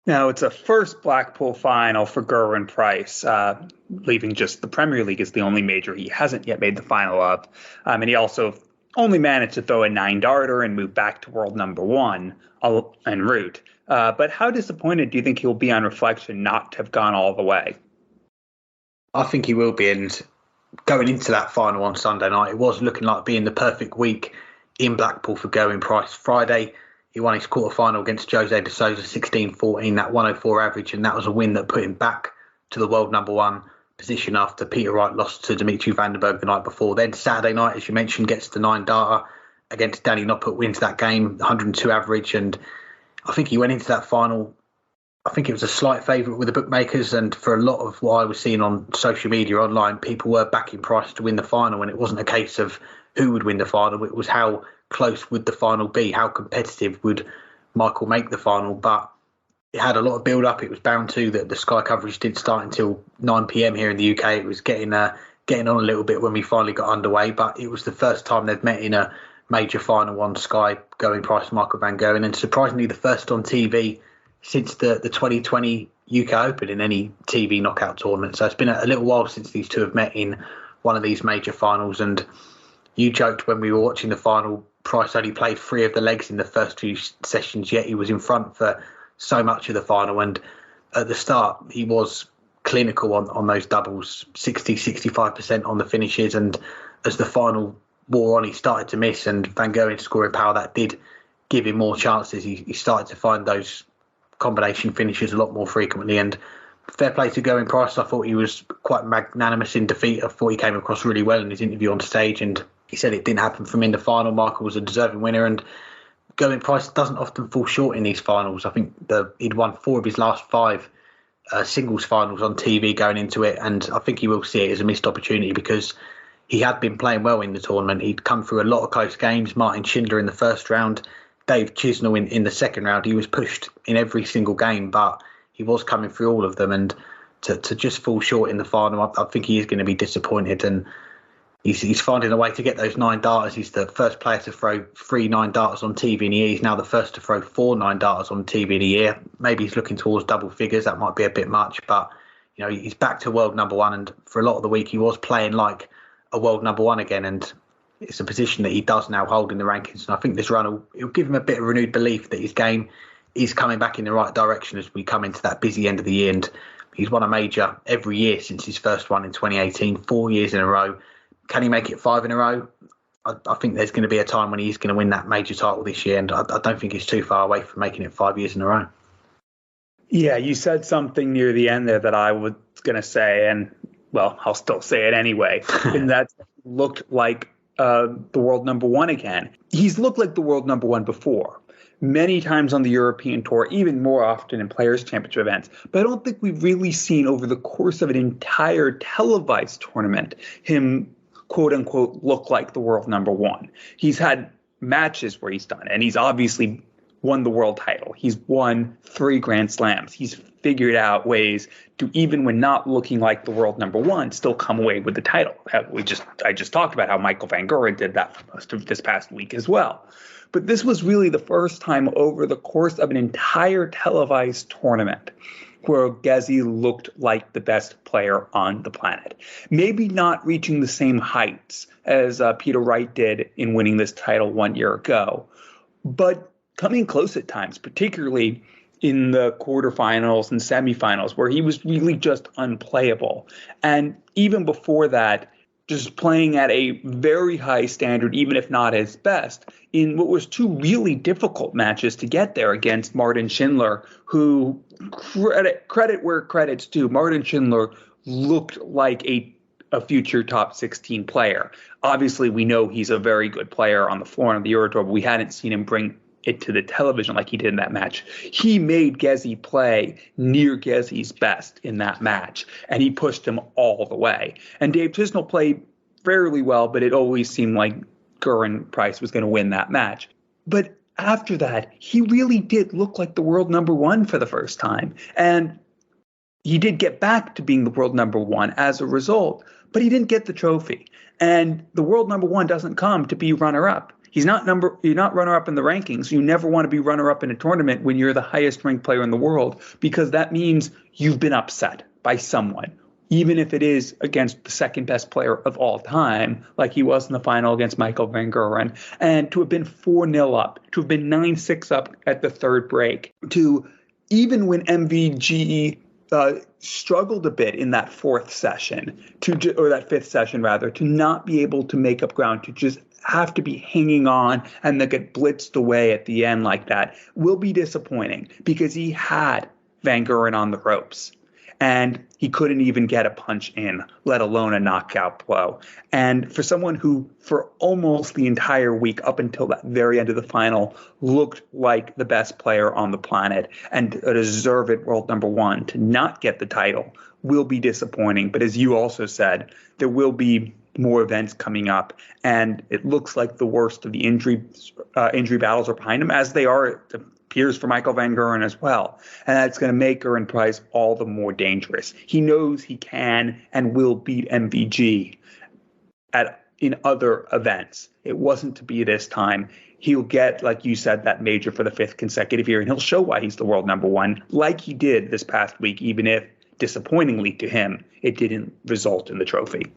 Now, it's a first Blackpool final for Gerwyn Price, leaving just the Premier League is the only major he hasn't yet made the final of. And he also only managed to throw a nine-darter and move back to world number one en route. But how disappointed do you think he'll be on reflection not to have gone all the way? I think he will be. And going into that final on Sunday night, it was looking like being the perfect week in Blackpool for Gerwyn Price. Friday, he won his quarter-final against Jose de Souza 16-14, that 104 average, and that was a win that put him back to the world number one position after Peter Wright lost to Dimitri van den Berg the night before. Then Saturday night, as you mentioned, gets the nine-darter against Danny Noppert, wins that game, 102 average, and I think he went into that final, I think it was a slight favourite with the bookmakers, and for a lot of what I was seeing on social media online, people were backing Price to win the final, and it wasn't a case of who would win the final, it was how close would the final be, how competitive would Michael make the final. But it had a lot of build up. It was bound to that. The Sky coverage didn't start until 9 p.m. here in the UK. It was getting on a little bit when we finally got underway, but it was the first time they'd met in a major final on Sky, Gerwyn Price and Michael van Gerwen, and surprisingly the first on TV since the 2020 UK Open in any TV knockout tournament. So it's been a little while since these two have met in one of these major finals. And you joked when we were watching the final, Price only played 3 of the legs in the first 2 sessions, yet he was in front for so much of the final. And at the start, he was clinical on those doubles, 65% on the finishes. And as the final wore on, he started to miss, and Van Gerwen's scoring power, that did give him more chances. He started to find those combination finishes a lot more frequently. And fair play to Gerwyn Price. I thought he was quite magnanimous in defeat. I thought he came across really well in his interview on stage, and he said it didn't happen for him in the final. Michael was a deserving winner, and Gerwyn Price doesn't often fall short in these finals. I think he'd won 4 of his last 5 singles finals on TV going into it, and I think he will see it as a missed opportunity because he had been playing well in the tournament. He'd come through a lot of close games. Martin Schindler in the first round, Dave Chisnell in the second round. He was pushed in every single game, but he was coming through all of them. And to just fall short in the final, I think he is going to be disappointed. And he's finding a way to get those 9 darters. He's the first player to throw 3 9-darters on TV in a year. He's now the first to throw 4 9-darters on TV in a year. Maybe he's looking towards double figures. That might be a bit much, but he's back to world number one. And for a lot of the week, he was playing like a world number one again. And it's a position that he does now hold in the rankings. And I think this run will give him a bit of renewed belief that his game is coming back in the right direction as we come into that busy end of the year. And he's won a major every year since his first one in 2018, 4 years in a row. Can he make it 5 in a row? I think there's going to be a time when he's going to win that major title this year. And I don't think he's too far away from making it 5 years in a row. Yeah, you said something near the end there that I was going to say, and well, I'll still say it anyway. And that looked like the world number one again. He's looked like the world number one before, many times on the European Tour, even more often in Players' Championship events. But I don't think we've really seen over the course of an entire televised tournament him, quote unquote, look like the world number one. He's had matches where he's done it, and he's obviously won the world title. He's won 3 Grand Slams. He's figured out ways to, even when not looking like the world number one, still come away with the title. I just talked about how Michael van Gerwen did that for most of this past week as well. But this was really the first time over the course of an entire televised tournament where Gezi looked like the best player on the planet. Maybe not reaching the same heights as Peter Wright did in winning this title 1 year ago, but coming close at times, particularly in the quarterfinals and semifinals, where he was really just unplayable. And even before that, just playing at a very high standard, even if not his best, in what was 2 really difficult matches to get there against Martin Schindler, who, credit where credit's due, Martin Schindler looked like a future top 16 player. Obviously, we know he's a very good player on the floor on the Euro Tour, but we hadn't seen him bring it to the television like he did in that match. He made Gezi play near Gezi's best in that match, and he pushed him all the way. And Dave Chisnell played fairly well, but it always seemed like Gerwyn Price was going to win that match. But after that, he really did look like the world number one for the first time. And he did get back to being the world number one as a result, but he didn't get the trophy. And the world number one doesn't come to be runner-up. You're not runner-up in the rankings. You never want to be runner-up in a tournament when you're the highest-ranked player in the world, because that means you've been upset by someone, even if it is against the second-best player of all time, like he was in the final against Michael Van Gerwen. And to have been 4-0 up, to have been 9-6 up at the third break, to even when MVG struggled a bit in that fifth session, to not be able to make up ground, to just have to be hanging on and then get blitzed away at the end like that will be disappointing, because he had Van Gerwen on the ropes and he couldn't even get a punch in, let alone a knockout blow. And for someone who for almost the entire week up until that very end of the final looked like the best player on the planet and a deserved world number one, to not get the title will be disappointing. But as you also said, there will be more events coming up, and it looks like the worst of the injury battles are behind him, as they are, it appears, for Michael Van Gerwen as well. And that's going to make Gerwyn Price all the more dangerous. He knows he can and will beat MVG in other events. It wasn't to be this time. He'll get, like you said, that major for the 5th consecutive year, and he'll show why he's the world number one, like he did this past week, even if, disappointingly to him, it didn't result in the trophy.